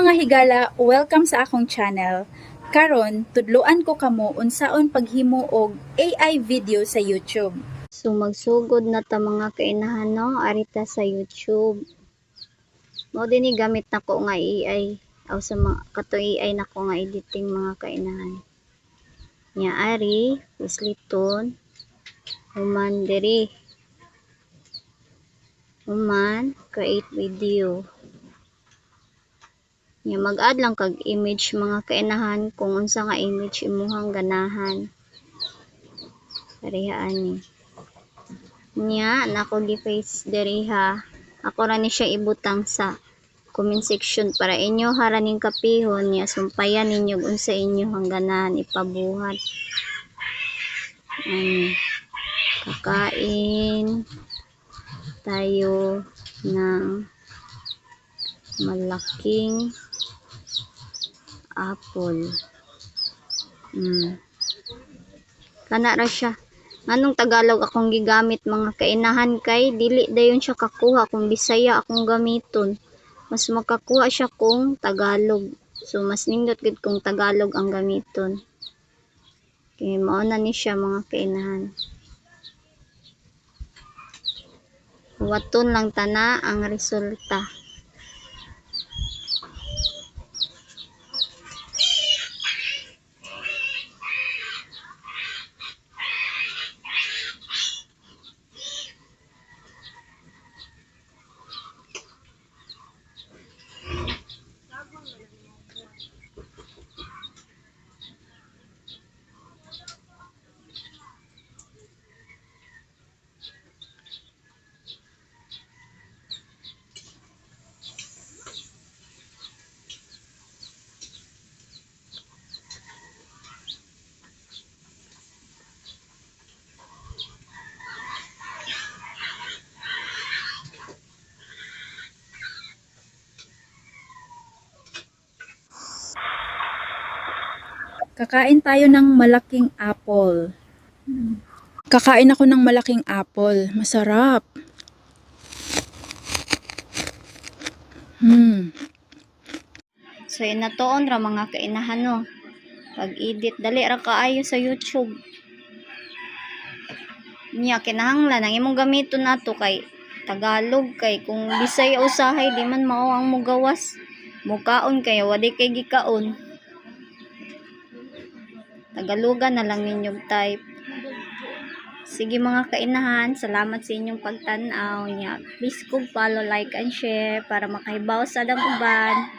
mga higala, welcome sa akong channel. Karon, tudluan ko kamo unsaon paghimo og AI video sa YouTube. So magsugod na ta mga kainahan no, arita sa YouTube. Mo dinhi gamit nako nga AI aw sa mga kato AI nako nga editing mga kainahan. Nya ari pisliton human diri. Human create video. Nya mag-add lang kag image mga kainahan kung unsa nga image imuhang ganahan. Pareha ani. Nya nako gi-face diriha. Ako ra ni siya ibutang sa comment section para inyo haraning kapihon niya sumpayan ninyo unsa inyo hangganan ipabuhat. Kakain tayo ng malaking apple. Kana ra siya. Nganong Tagalog akong gigamit mga kainahan kay dili dayon siya kakuha kung Bisaya akong gamiton. Mas makakuha siya kung Tagalog. So mas nindot gid kung Tagalog ang gamiton. Kay mao na ni siya mga kainahan. Waton lang tana ang resulta. Kakain tayo ng malaking apple. Kakain ako ng malaking apple. Masarap. So inatoon ra mga kainahan no. Pag-edit dali ra kaayo sa YouTube. Nya kinahanglan ang imong gamiton nato kay Tagalog kay kung Bisaya usahay di man mao ang mugawas. Mukaon kay wadi kay gikaon. Tagalogan na lang ninyong type. Sige mga kainahan, salamat sa inyong pagtanaw niya. Please kung follow, like, and share para makahibaw sa uban.